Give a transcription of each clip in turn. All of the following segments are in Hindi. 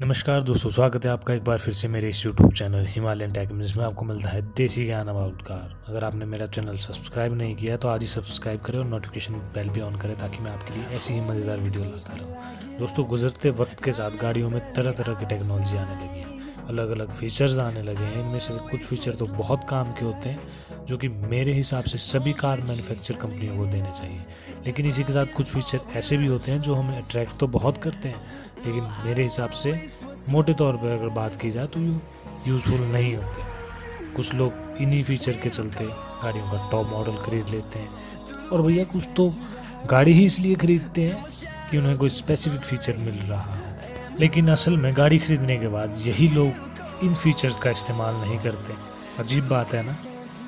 नमस्कार दोस्तों, स्वागत है आपका एक बार फिर से मेरे इस YouTube channel Himalayan tech news में। आपको मिलता है देसी ज्ञान अबाउट कार। अगर आपने मेरा चैनल सब्सक्राइब नहीं किया तो आज ही सब्सक्राइब करें और नोटिफिकेशन बेल भी ऑन करें ताकि मैं आपके लिए ऐसी ही मज़ेदार वीडियो लाता रहूँ। दोस्तों, गुजरते वक्त के साथ गाड़ियों में तरह तरह की टेक्नोलॉजी आने लगी है, अलग अलग फीचर्स आने लगे हैं। इनमें से कुछ फीचर तो बहुत काम के होते हैं जो कि मेरे हिसाब से सभी कार मैन्युफैक्चर कंपनियों को देने चाहिए, लेकिन इसी के साथ कुछ फीचर ऐसे भी होते हैं जो हमें अट्रैक्ट तो बहुत करते हैं, लेकिन मेरे हिसाब से मोटे तौर पर अगर बात की जाए तो यूज़फुल नहीं होते। कुछ लोग इन्हीं फीचर के चलते गाड़ियों का टॉप मॉडल खरीद लेते हैं, और भैया कुछ तो गाड़ी ही इसलिए खरीदते हैं कि उन्हें कोई स्पेसिफिक फीचर मिल रहा है, लेकिन असल में गाड़ी खरीदने के बाद यही लोग इन फीचर्स का इस्तेमाल नहीं करते। अजीब बात है ना।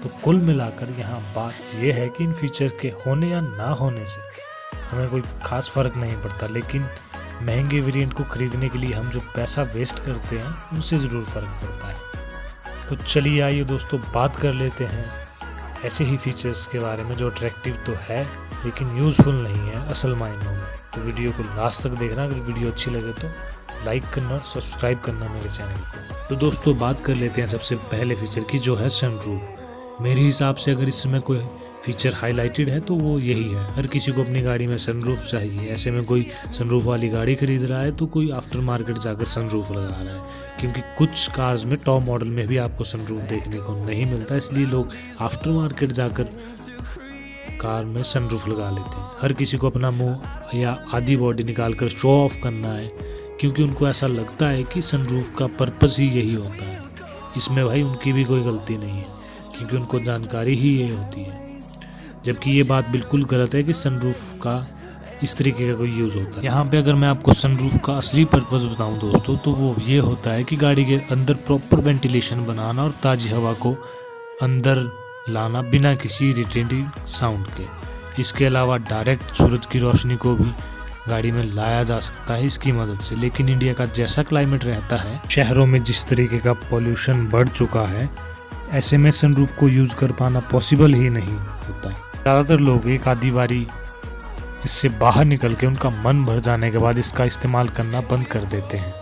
तो कुल मिलाकर यहाँ बात यह है कि इन फीचर के होने या ना होने से हमें कोई ख़ास फ़र्क नहीं पड़ता, लेकिन महंगे वेरिएंट को खरीदने के लिए हम जो पैसा वेस्ट करते हैं उनसे ज़रूर फ़र्क पड़ता है। तो चलिए आइए दोस्तों, बात कर लेते हैं ऐसे ही फीचर्स के बारे में जो अट्रैक्टिव तो है लेकिन यूज़फुल नहीं है असल मायनों में। तो वीडियो को लास्ट तक देखना। अगर वीडियो अच्छी लगे तो लाइक करना और सब्सक्राइब करना मेरे चैनल को। तो दोस्तों, बात कर लेते हैं सबसे पहले फीचर की, जो है सनरूफ। मेरे हिसाब से अगर इसमें कोई फीचर हाईलाइटेड है तो वो यही है। हर किसी को अपनी गाड़ी में सनरूफ चाहिए। ऐसे में कोई सनरूफ वाली गाड़ी खरीद रहा है तो कोई आफ्टर मार्केट जाकर सनरूफ लगा रहा है, क्योंकि कुछ कार्स में टॉप मॉडल में भी आपको सनरूफ देखने को नहीं मिलता, इसलिए लोग आफ्टर मार्केट जाकर कार में सनरूफ लगा लेते हैं। हर किसी को अपना मुंह या आधी बॉडी निकाल कर शो ऑफ करना है, क्योंकि उनको ऐसा लगता है कि सनरूफ का पर्पस ही यही होता है। इसमें भाई उनकी भी कोई गलती नहीं है, क्योंकि उनको जानकारी ही ये होती है। जबकि ये बात बिल्कुल गलत है कि सनरूफ का इस तरीके का कोई यूज़ होता है। यहाँ पे अगर मैं आपको सनरूफ का असली पर्पस बताऊँ दोस्तों, तो वो ये होता है कि गाड़ी के अंदर प्रॉपर वेंटिलेशन बनाना और ताज़ी हवा को अंदर लाना बिना किसी इरिटेटिंग साउंड के। इसके अलावा डायरेक्ट सूरज की रोशनी को भी गाड़ी में लाया जा सकता है इसकी मदद से। लेकिन इंडिया का जैसा क्लाइमेट रहता है, शहरों में जिस तरीके का पॉल्यूशन बढ़ चुका है, ऐसे में सनरूफ को यूज़ कर पाना पॉसिबल ही नहीं होता। ज़्यादातर लोग एक आधी बारी इससे बाहर निकल के उनका मन भर जाने के बाद इसका इस्तेमाल करना बंद कर देते हैं।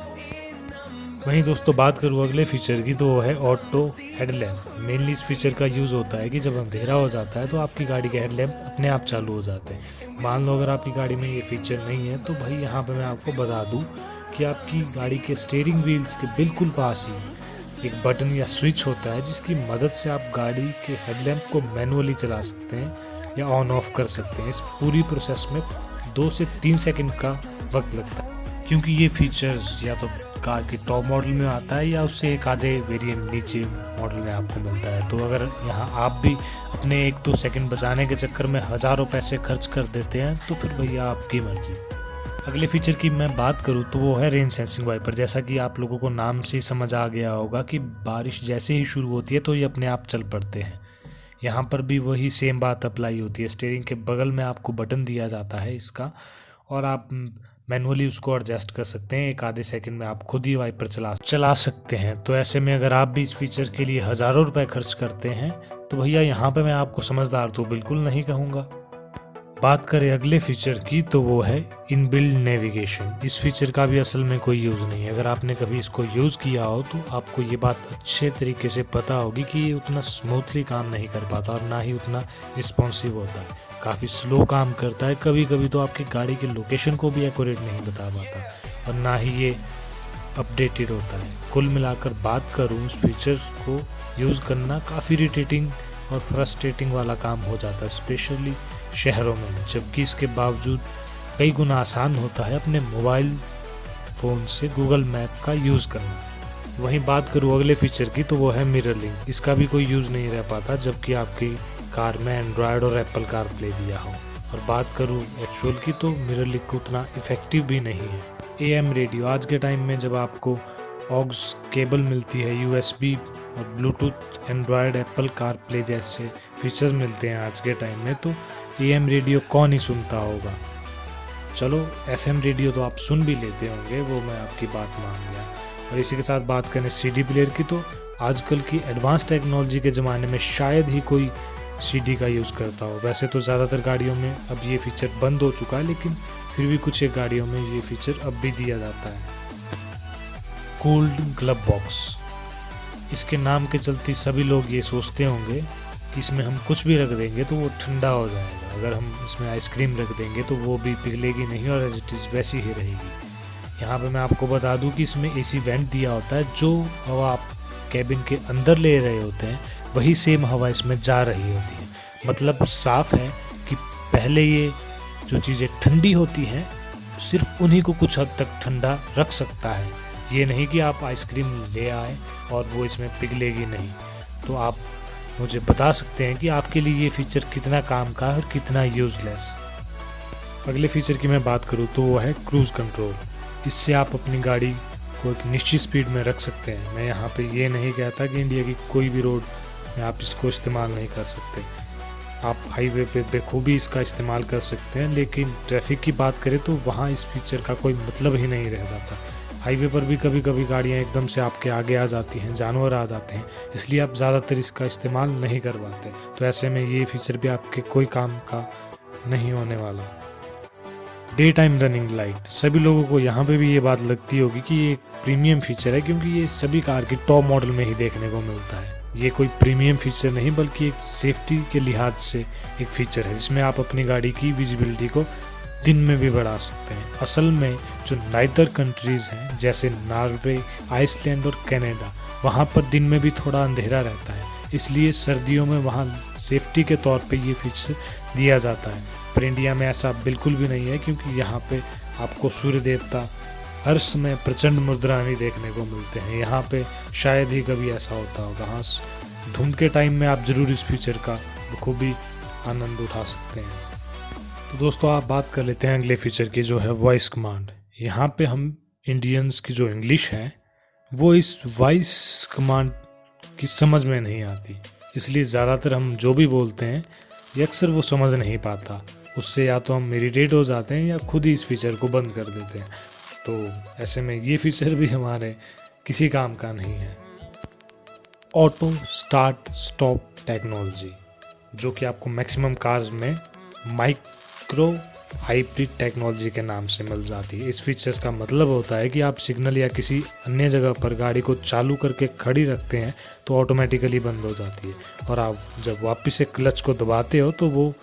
वहीं दोस्तों, बात करूँ अगले फीचर की, तो वो है ऑटो हेडलैम्प। मेनली इस फीचर का यूज़ होता है कि जब अंधेरा हो जाता है तो आपकी गाड़ी के हेडलैम्प अपने आप चालू हो जाते हैं। मान लो अगर आपकी गाड़ी में ये फीचर नहीं है तो भाई यहाँ पे मैं आपको बता दूँ कि आपकी गाड़ी के स्टीयरिंग व्हील्स के बिल्कुल पास ही एक बटन या स्विच होता है, जिसकी मदद से आप गाड़ी के हेडलैम्प को मैनुअली चला सकते हैं या ऑन ऑफ कर सकते हैं। इस पूरी प्रोसेस में 2 से 3 सेकंड का वक्त लगता है, क्योंकि ये फीचर्स या तो कार के टॉप मॉडल में आता है या उससे एक आधे वेरिएंट नीचे मॉडल में आपको मिलता है। तो अगर यहाँ आप भी अपने 1-2 सेकंड बचाने के चक्कर में हज़ारों पैसे खर्च कर देते हैं तो फिर भैया आपकी मर्जी। अगले फीचर की मैं बात करूँ तो वो है रेन सेंसिंग वाइपर। जैसा कि आप लोगों को नाम से ही समझ आ गया होगा कि बारिश जैसे ही शुरू होती है तो ये अपने आप चल पड़ते हैं। यहाँ पर भी वही सेम बात अप्लाई होती है। स्टीयरिंग के बगल में आपको बटन दिया जाता है इसका, और आप मैनुअली उसको एडजस्ट कर सकते हैं। एक आधे सेकंड में आप खुद ही वाइपर चला सकते हैं। तो ऐसे में अगर आप भी इस फीचर के लिए हज़ारों रुपए खर्च करते हैं तो भैया यहाँ पे मैं आपको समझदार तो बिल्कुल नहीं कहूँगा। बात करें अगले फीचर की, तो वो है इनबिल्ट नेविगेशन। इस फीचर का भी असल में कोई यूज़ नहीं है। अगर आपने कभी इसको यूज़ किया हो तो आपको ये बात अच्छे तरीके से पता होगी कि ये उतना स्मूथली काम नहीं कर पाता और ना ही उतना रिस्पॉन्सिव होता है। काफ़ी स्लो काम करता है। कभी कभी तो आपकी गाड़ी की लोकेशन को भी एक्यूरेट नहीं बता पाता, और ना ही ये अपडेटेड होता है। कुल मिलाकर बात करूँ, इस फीचर को यूज़ करना काफ़ी इरिटेटिंग और फ्रस्ट्रेटिंग वाला काम हो जाता है, स्पेशली शहरों में। जबकि इसके बावजूद कई गुना आसान होता है अपने मोबाइल फ़ोन से गूगल मैप का यूज़ करना। वहीं बात करूँ अगले फीचर की, तो वो है मिरर लिंक। इसका भी कोई यूज़ नहीं रह पाता जबकि आपकी कार में एंड्रॉयड और एप्पल कारप्ले दिया हो। और बात करूँ एक्चुअल की, तो मिरर लिंक उतना इफ़ेक्टिव भी नहीं है। AM रेडियो, आज के टाइम में जब आपको ऑग्स केबल मिलती है, USB और ब्लूटूथ, एंड्रॉयड, एप्पल कारप्ले जैसे फीचर्स मिलते हैं आज के टाइम में, तो AM रेडियो कौन ही सुनता होगा। चलो FM रेडियो तो आप सुन भी लेते होंगे, वो मैं आपकी बात मान लिया। और इसी के साथ बात करें CD प्लेयर की, तो आजकल की एडवांस टेक्नोलॉजी के ज़माने में शायद ही कोई CD का यूज़ करता हो। वैसे तो ज़्यादातर गाड़ियों में अब ये फीचर बंद हो चुका है, लेकिन फिर भी कुछ एक गाड़ियों में ये फीचर अब भी दिया जाता है। Cooled glove box. इसके नाम के चलते सभी लोग ये सोचते होंगे कि इसमें हम कुछ भी रख देंगे तो वो ठंडा हो जाएगा। अगर हम इसमें आइसक्रीम रख देंगे तो वो भी पिघलेगी नहीं और एज इट इज़ वैसी ही रहेगी। यहाँ पे मैं आपको बता दूं कि इसमें एसी वेंट दिया होता है, जो हवा आप कैबिन के अंदर ले रहे होते हैं वही सेम हवा इसमें जा रही होती है। मतलब साफ है कि पहले ये जो चीज़ें ठंडी होती हैं सिर्फ उन्हीं को कुछ हद तक ठंडा रख सकता है। ये नहीं कि आप आइसक्रीम ले आए और वो इसमें पिघलेगी नहीं। तो आप मुझे बता सकते हैं कि आपके लिए ये फीचर कितना काम का है और कितना यूज़लेस। अगले फीचर की मैं बात करूँ तो वो है क्रूज़ कंट्रोल। इससे आप अपनी गाड़ी को एक निश्चित स्पीड में रख सकते हैं। मैं यहाँ पे ये नहीं कहता कि इंडिया की कोई भी रोड में आप इसको इस्तेमाल नहीं कर सकते। आप हाईवे पे बेखूबी इसका इस्तेमाल कर सकते हैं, लेकिन ट्रैफिक की बात करें तो वहाँ इस फीचर का कोई मतलब ही नहीं रह जाता। हाईवे पर भी कभी कभी गाड़ियाँ एकदम से आपके आगे आ जाती हैं, जानवर आ जाते हैं, इसलिए आप ज़्यादातर इसका इस्तेमाल नहीं कर पाते। तो ऐसे में ये फीचर भी आपके कोई काम का नहीं होने वाला। Day time running light. सभी लोगों को यहाँ पे भी ये बात लगती होगी कि ये एक प्रीमियम फीचर है, क्योंकि ये सभी कार की टॉप मॉडल में ही देखने को मिलता है। ये कोई प्रीमियम फीचर नहीं बल्कि एक सेफ्टी के लिहाज से एक फीचर है, जिसमें आप अपनी गाड़ी की विजिबिलिटी को दिन में भी बढ़ा सकते हैं। असल में जो नाइदर कंट्रीज़ हैं जैसे नॉर्वे, आइसलैंड और कनाडा, वहाँ पर दिन में भी थोड़ा अंधेरा रहता है, इसलिए सर्दियों में वहाँ सेफ्टी के तौर पे ये फीचर दिया जाता है। पर इंडिया में ऐसा बिल्कुल भी नहीं है, क्योंकि यहाँ पे आपको सूर्य देवता हर समय प्रचंड मुद्रानी देखने को मिलते हैं। यहाँ पे शायद ही कभी ऐसा होता होगा। हाँ, धुंध के टाइम में आप ज़रूर इस फीचर का बखूबी आनंद उठा सकते हैं। तो दोस्तों आप बात कर लेते हैं अगले फीचर की, जो है वॉइस कमांड। यहाँ पे हम इंडियंस की जो इंग्लिश है वो इस वॉइस कमांड की समझ में नहीं आती, इसलिए ज़्यादातर हम जो भी बोलते हैं ये अक्सर वो समझ नहीं पाता। उससे या तो हम इरिटेट हो जाते हैं या खुद ही इस फीचर को बंद कर देते हैं। तो ऐसे में ये फीचर भी हमारे किसी काम का नहीं है। ऑटो स्टार्ट स्टॉप टेक्नोलॉजी, जो कि आपको मैक्सिमम कार्स में माइक्रो हाइब्रिड टेक्नोलॉजी के नाम से मिल जाती है। इस फीचर का मतलब होता है कि आप सिग्नल या किसी अन्य जगह पर गाड़ी को चालू करके खड़ी रखते हैं तो ऑटोमेटिकली बंद हो जाती है, और आप जब वापस से क्लच को दबाते हो तो वो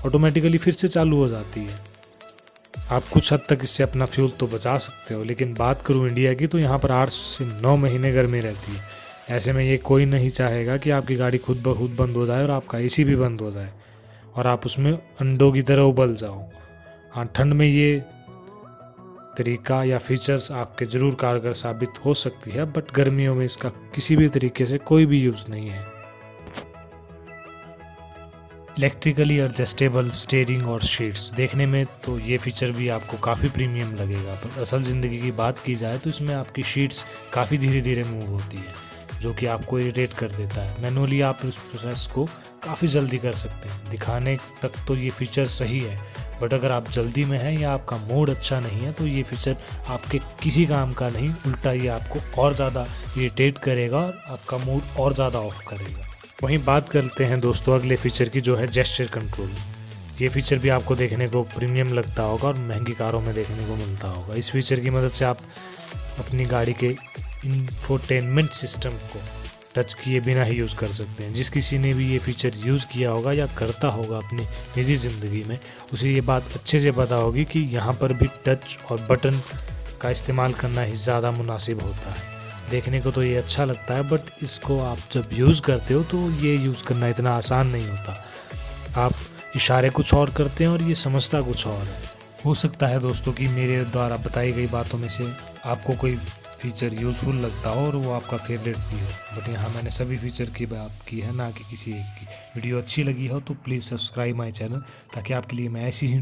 ऑटोमेटिकली फिर से चालू हो जाती है। आप कुछ हद तक इससे अपना फ्यूल तो बचा सकते हो, लेकिन बात करूँ इंडिया की तो यहाँ पर 8 से 9 महीने गर्मी रहती है। ऐसे में ये कोई नहीं चाहेगा कि आपकी गाड़ी खुद ब खुद बंद हो जाए और आपका एसी भी बंद हो जाए और आप उसमें अंडों की तरह उबल जाओ। हाँ, ठंड में ये तरीका या फीचर्स आपके ज़रूर कारगर साबित हो सकती है, बट गर्मियों में इसका किसी भी तरीके से कोई भी यूज़ नहीं है। इलेक्ट्रिकली एडजस्टेबल स्टीयरिंग और शीट्स। देखने में तो ये फीचर भी आपको काफ़ी प्रीमियम लगेगा, पर असल ज़िंदगी की बात की जाए तो इसमें आपकी शीट्स काफ़ी धीरे धीरे मूव होती है, जो कि आपको इरिटेट कर देता है। मैनुअली आप इस प्रोसेस को काफ़ी जल्दी कर सकते हैं। दिखाने तक तो ये फीचर सही है, बट अगर आप जल्दी में हैं या आपका मूड अच्छा नहीं है तो ये फीचर आपके किसी काम का नहीं, उल्टा ये आपको और ज़्यादा इरिटेट करेगा और आपका मूड और ज़्यादा ऑफ करेगा। वहीं बात करते हैं दोस्तों अगले फीचर की, जो है जेस्चर कंट्रोल। ये फीचर भी आपको देखने को प्रीमियम लगता होगा और महंगी कारों में देखने को मिलता होगा। इस फीचर की मदद से आप अपनी गाड़ी के इंफोटेनमेंट सिस्टम को टच किए बिना ही यूज़ कर सकते हैं। जिस किसी ने भी ये फीचर यूज़ किया होगा या करता होगा अपनी निजी ज़िंदगी में, उसे ये बात अच्छे से पता होगी कि यहाँ पर भी टच और बटन का इस्तेमाल करना ही ज़्यादा मुनासिब होता है। देखने को तो ये अच्छा लगता है, बट इसको आप जब यूज़ करते हो तो ये यूज़ करना इतना आसान नहीं होता। आप इशारे कुछ और करते हैं और ये समझता कुछ और है। हो सकता है दोस्तों कि मेरे द्वारा बताई गई बातों में से आपको कोई फीचर यूज़फुल लगता हो और वो आपका फेवरेट भी हो, बट यहाँ मैंने सभी फीचर की बात की है, ना कि किसी एक की। वीडियो अच्छी लगी हो तो प्लीज़ सब्सक्राइब माई चैनल, ताकि आपके लिए मैं ऐसी ही